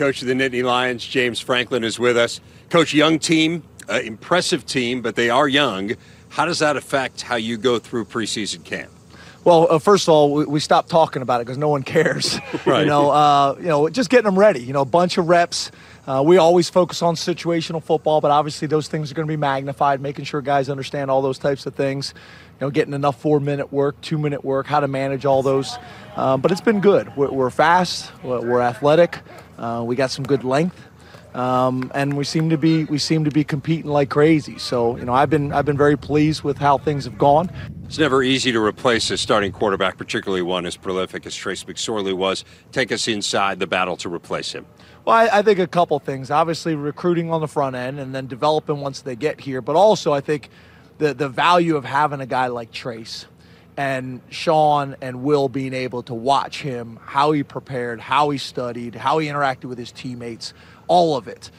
coach of the Nittany Lions, James Franklin, is with us. Coach, young team, impressive team, but they are young. How does that affect how you go through preseason camp? Well, first of all, we stopped talking about it because no one cares. Right. Just getting them ready. A bunch of reps. We always focus on situational football, but obviously those things are going to be magnified, making sure guys understand all those types of things. Getting enough 4-minute work, 2-minute work, how to manage all those. But it's been good. We're fast. We're athletic. We got some good length. And we seem to be competing like crazy. So I've been very pleased with how things have gone. It's never easy to replace a starting quarterback, particularly one as prolific as Trace McSorley was. Take us inside the battle to replace him. Well, I think a couple things. Obviously, recruiting on the front end and then developing once they get here. But also, I think the value of having a guy like Trace and Sean and Will being able to watch him, how he prepared, how he studied, how he interacted with his teammates, all of it.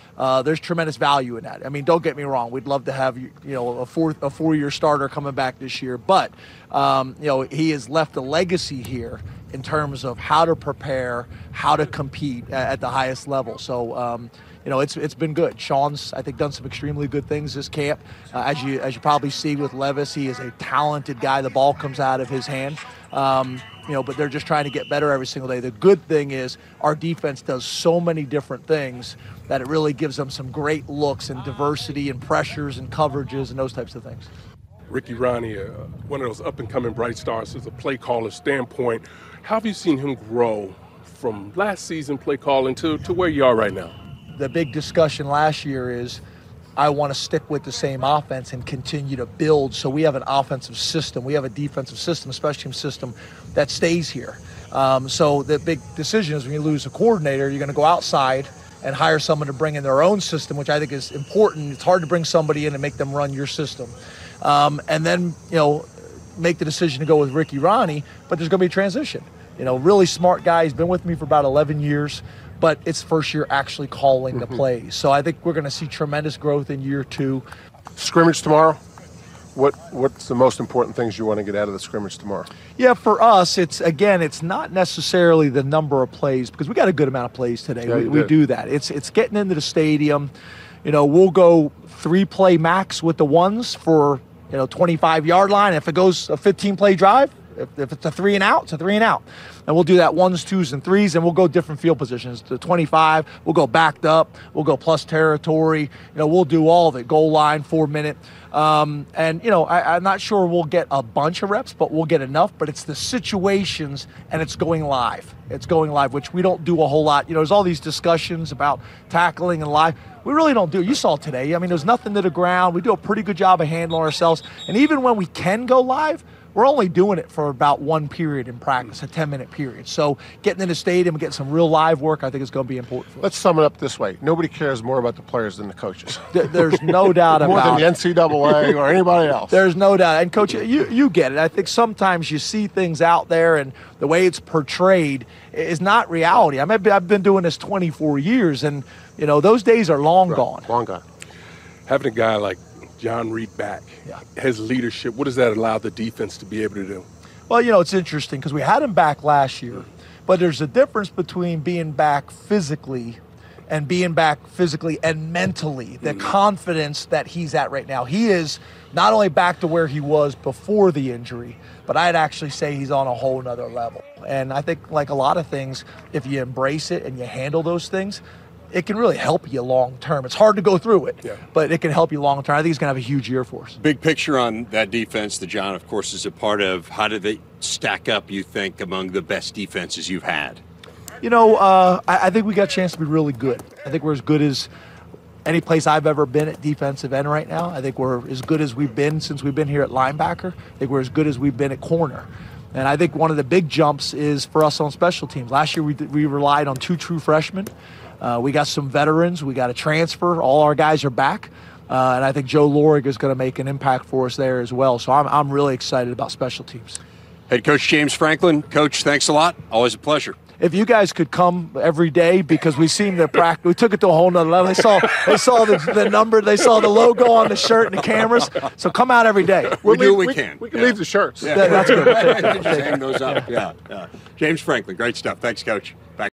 There's tremendous value in that. I mean, don't get me wrong. We'd love to have a four-year starter coming back this year, but he has left a legacy here in terms of how to prepare, how to compete at the highest level. So it's been good. Sean's, I think, done some extremely good things this camp. As you probably see with Levis, he is a talented guy. The ball comes out of his hand. But they're just trying to get better every single day. The good thing is our defense does so many different things that it really gives them some great looks and diversity and pressures and coverages and those types of things. Ricky Ronnie, one of those up-and-coming bright stars as a play caller standpoint. How have you seen him grow from last season play calling to where you are right now? The big discussion last year is I want to stick with the same offense and continue to build. So we have an offensive system. We have a defensive system, a special team system that stays here. So the big decision is when you lose a coordinator, you're going to go outside and hire someone to bring in their own system, which I think is important. It's hard to bring somebody in and make them run your system. And then, make the decision to go with Ricky Ronnie, but there's going to be a transition. Really smart guy. He's been with me for about 11 years. But it's first year actually calling the plays. So I think we're going to see tremendous growth in year 2. Scrimmage tomorrow. What's the most important things you want to get out of the scrimmage tomorrow? Yeah, for us, it's not necessarily the number of plays because we got a good amount of plays today. Yeah, we do that. It's getting into the stadium. We'll go 3-play max with the ones for 25-yard line. If it goes a 15-play drive, if it's a 3 and out, it's a 3 and out. And we'll do that 1s, 2s, and 3s, and we'll go different field positions. The 25, we'll go backed up, we'll go plus territory. We'll do all of it. Goal line, 4-minute. I'm not sure we'll get a bunch of reps, but we'll get enough. But it's the situations, and it's going live. It's going live, which we don't do a whole lot. There's all these discussions about tackling and live. We really don't do it. You saw today. I mean, there's nothing to the ground. We do a pretty good job of handling ourselves. And even when we can go live, we're only doing it for about 1 period in practice, a 10-minute period. So getting in the stadium and getting some real live work, I think is going to be important for us. Let's sum it up this way. Nobody cares more about the players than the coaches. There's no doubt about it. More than the NCAA or anybody else. There's no doubt. And, Coach, you get it. I think sometimes you see things out there and the way it's portrayed is not reality. I've been doing this 24 years, and, those days are long gone. Long gone. Having a guy like John Reed back, his leadership, what does that allow the defense to be able to do? Well, it's interesting because we had him back last year, but there's a difference between being back physically and being back physically and mentally, the confidence that he's at right now. He is not only back to where he was before the injury, but I'd actually say he's on a whole nother level. And I think like a lot of things, if you embrace it and you handle those things, it can really help you long term. It's hard to go through it, but it can help you long term. I think he's going to have a huge year for us. Big picture on that defense that John, of course, is a part of. How do they stack up, you think, among the best defenses you've had? I think we got a chance to be really good. I think we're as good as any place I've ever been at defensive end right now. I think we're as good as we've been since we've been here at linebacker. I think we're as good as we've been at corner. And I think one of the big jumps is for us on special teams. Last year we relied on 2 true freshmen. We got some veterans. We got a transfer. All our guys are back. And I think Joe Lorig is going to make an impact for us there as well. So I'm really excited about special teams. Head Coach James Franklin. Coach, thanks a lot. Always a pleasure. If you guys could come every day, because we seem to practice, we took it to a whole nother level. They saw the number, they saw the logo on the shirt and the cameras. So come out every day. We do what we can. We can leave the shirts. That's good. Hang those up. Yeah. James Franklin, great stuff. Thanks, Coach. Back.